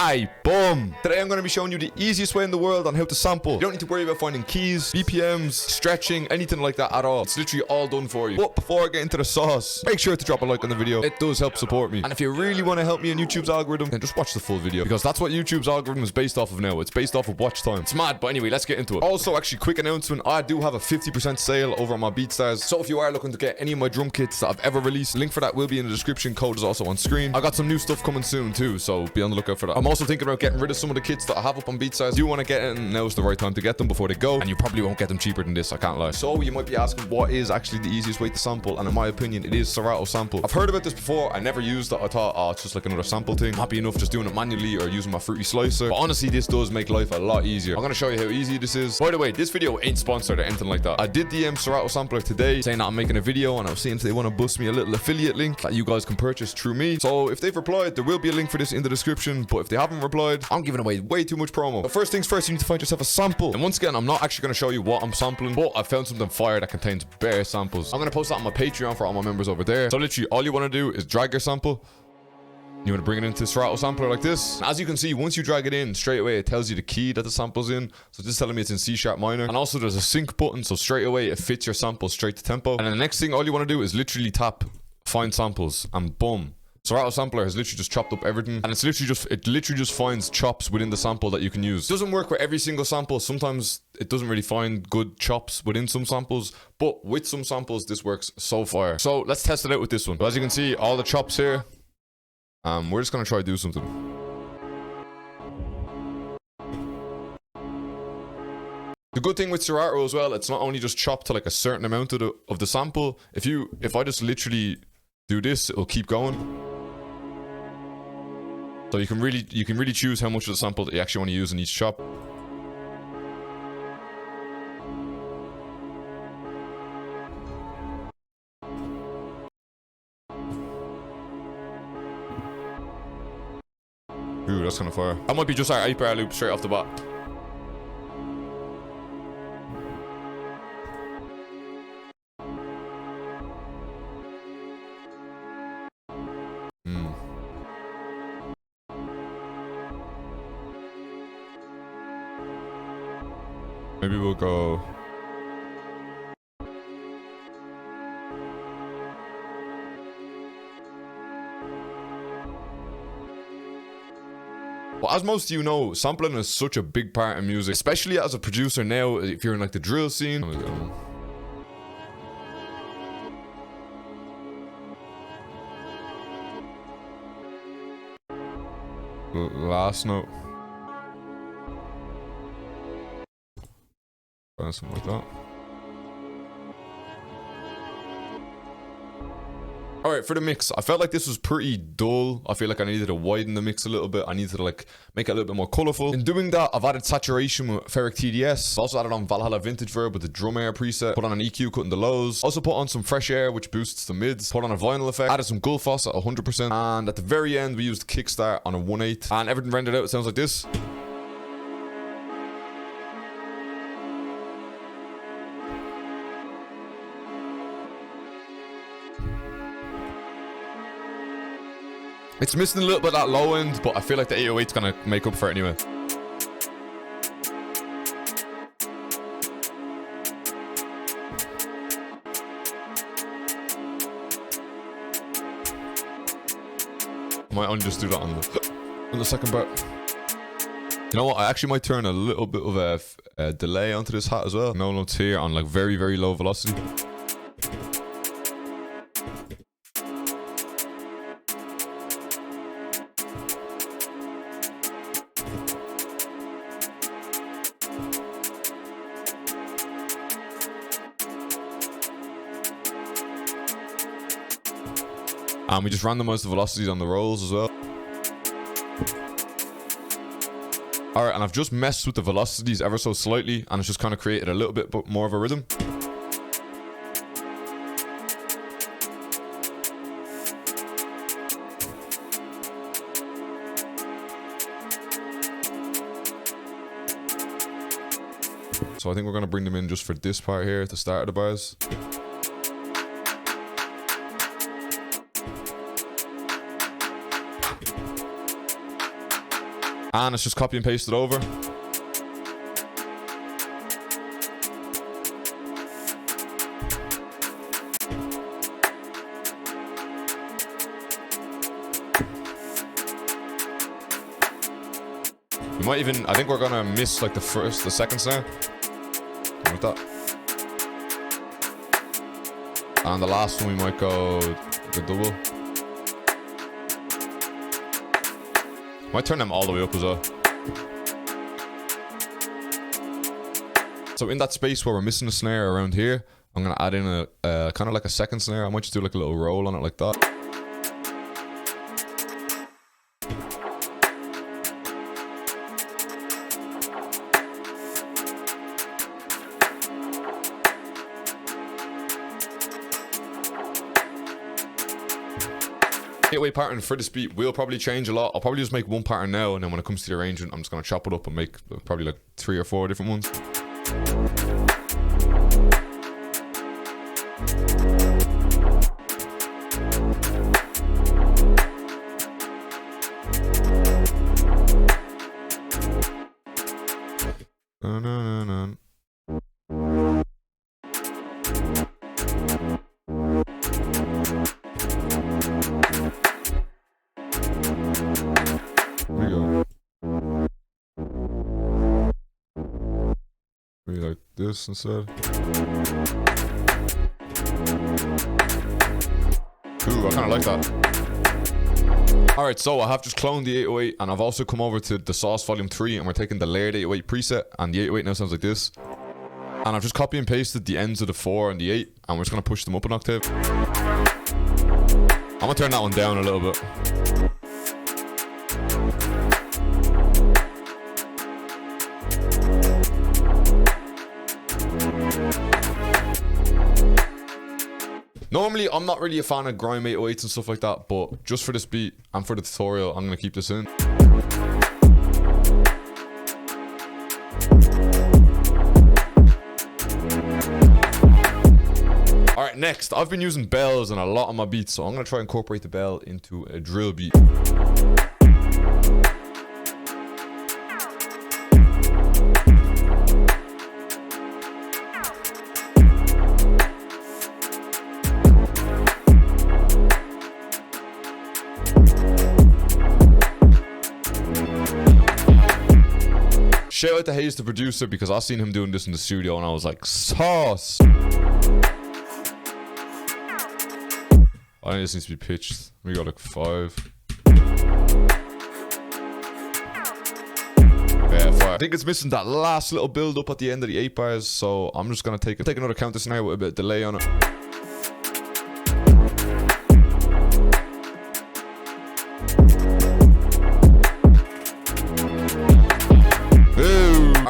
Aye, boom. Today I'm going to be showing you the easiest way in the world on how to sample. You don't need to worry about finding keys, BPMs, stretching, anything like that at all. It's literally all done for you. But before I get into the sauce, make sure to drop a like on the video. It does help support me. And if you really want to help me in YouTube's algorithm, then just watch the full video, because that's what YouTube's algorithm is based off of now. It's based off of watch time. It's mad, but anyway, let's get into it. Also, actually, quick announcement. I do have a 50% sale over on my BeatStars. So if you are looking to get any of my drum kits that I've ever released, link for that will be in the description. Code is also on screen. I got some new stuff coming soon too, so be on the lookout for that. I'm also thinking about getting rid of some of the kits that I have up on BeatStars. If you want to get in, now's the right time to get them before they go, and you probably won't get them cheaper than this, I can't lie. So you might be asking, what is actually the easiest way to sample? And in my opinion, it is Serato sample. I've heard about this before. I never used it. I thought, oh, it's just like another sample thing. I'm happy enough just doing it manually or using my fruity slicer. But honestly, this does make life a lot easier. I'm gonna show you how easy this is. By the way, this video ain't sponsored or anything like that. I did DM Serato sampler today saying that I'm making a video, and I was seeing if they want to boost me a little affiliate link that you guys can purchase through me. So if they've replied, there will be a link for this in the description. But if they haven't replied, I'm giving away way too much promo. But first things first, you need to find yourself a sample. And once again, I'm not actually going to show you what I'm sampling, but I found something fire that contains bare samples. I'm going to post that on my Patreon for all my members over there. So literally all you want to do is drag your sample. You want to bring it into Serato sampler like this. And as you can see, once you drag it in, straight away it tells you the key that the sample's in. So this is telling me it's in C# minor. And also there's a sync button, so straight away it fits your sample straight to tempo. And then the next thing all you want to do is literally tap find samples, and boom. Serato sampler has literally just chopped up everything, and it literally just finds chops within the sample that you can use. It doesn't work with every single sample. Sometimes it doesn't really find good chops within some samples, but with some samples this works so fire. So let's test it out with this one. As you can see, all the chops here. We're just gonna try to do something. The good thing with Serato as well, it's not only just chopped to like a certain amount of the sample. If I just literally do this, it'll keep going. So you can really choose how much of the sample that you actually want to use in each chop. Ooh, that's kind of fire. That might be just our 8-bar loop straight off the bat. Maybe we'll go... Well, as most of you know, sampling is such a big part in music, especially as a producer now, if you're in like the drill scene. Last note. Something like that. Alright, for the mix, I felt like this was pretty dull. I feel like I needed to widen the mix a little bit. I needed to like make it a little bit more colorful. In doing that, I've added saturation with Ferric TDS. I've also added on Valhalla Vintage Verb with the drum air preset. Put on an EQ cutting the lows. Also put on some fresh air, which boosts the mids. Put on a vinyl effect. Added some Gullfoss at 100%. And at the very end, we used Kickstart on a 1/8. And everything rendered out, it sounds like this. It's missing a little bit of that low end, but I feel like the 808's gonna make up for it anyway. I might just do that on the second bar. You know what? I actually might turn a little bit of a delay onto this hat as well. No notes here on like very, very low velocity. And we just randomized the velocities on the rolls as well. Alright, and I've just messed with the velocities ever so slightly, and it's just kind of created a little bit more of a rhythm. So I think we're going to bring them in just for this part here at the start of the bars. And let's just copy and paste it over. We might even, I think we're gonna miss like the second snare. Like that. And the last one we might go the double. Might turn them all the way up as well. So in that space where we're missing a snare around here, I'm gonna add in a kind of like a second snare. I might just do like a little roll on it like that. Gateway pattern for this beat will probably change a lot. I'll probably just make one pattern now, and then when it comes to the arrangement, I'm just going to chop it up and make probably like 3 or 4 different ones. Maybe like this instead. Ooh, I kind of like that. Alright, so I have just cloned the 808, and I've also come over to the Sauce Volume 3, and we're taking the layered 808 preset, and the 808 now sounds like this. And I've just copy and pasted the ends of the 4 and the 8, and we're just going to push them up an octave. I'm going to turn that one down a little bit. Normally, I'm not really a fan of grime 808s and stuff like that, but just for this beat and for the tutorial, I'm going to keep this in. Alright, next, I've been using bells in a lot of my beats, so I'm going to try and incorporate the bell into a drill beat. Shout out to Haze, the producer, because I seen him doing this in the studio and I was like, sauce! I think this needs to be pitched. We got like 5. Yeah, 5. I think it's missing that last little build up at the end of the 8 bars, so I'm just gonna take another counter snare with a bit of delay on it.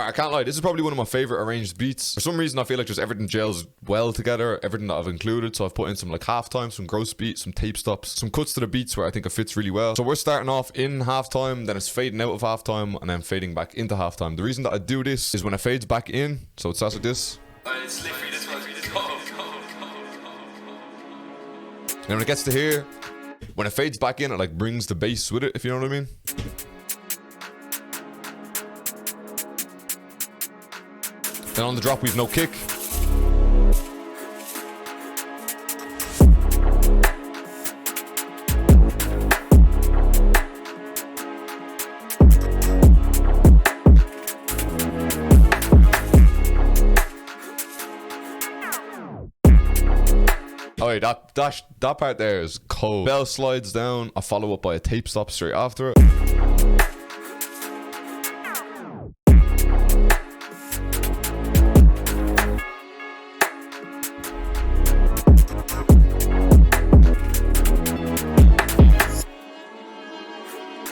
I can't lie, this is probably one of my favorite arranged beats. For some reason, I feel like just everything gels well together, everything that I've included. So I've put in some like halftime, some gross beats, some tape stops, some cuts to the beats where I think it fits really well. So we're starting off in halftime, then it's fading out of halftime, and then fading back into halftime. The reason that I do this is when it fades back in, so it starts like this. And when it gets to here, when it fades back in, it like brings the bass with it, if you know what I mean. Then on the drop, we've no kick. Oh wait, that part there is cold. Bell slides down, I follow up by a tape stop straight after it.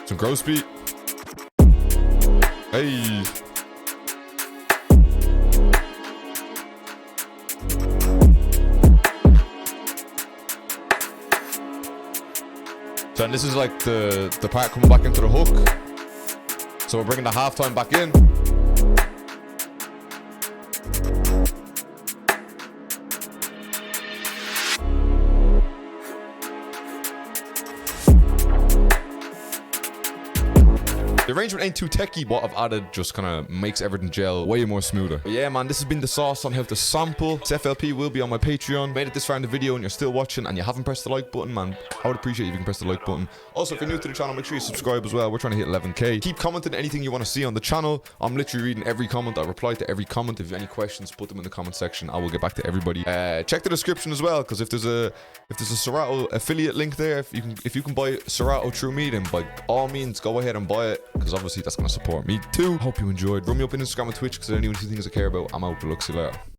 Some gross beat. Hey. So and this is like the part coming back into the hook. So we're bringing the halftime back in. The arrangement ain't too techie. What I've added just kind of makes everything gel way more smoother. But yeah, man, this has been the sauce on how to sample. This FLP will be on my Patreon. Made it this far in the video and you're still watching and you haven't pressed the like button, man, I would appreciate if you can press the like button. Also, if you're new to the channel, make sure you subscribe as well. We're trying to hit 11k. Keep commenting anything you want to see on the channel. I'm literally reading every comment. I reply to every comment. If you have any questions, put them in the comment section. I will get back to everybody. Check the description as well, because if there's a Serato affiliate link there, if you can buy Serato through me, then by all means go ahead and buy it, because obviously that's going to support me too. Hope you enjoyed. Run me up on Instagram and Twitch, because they're the only two things I care about. I'm out. Look, see you later.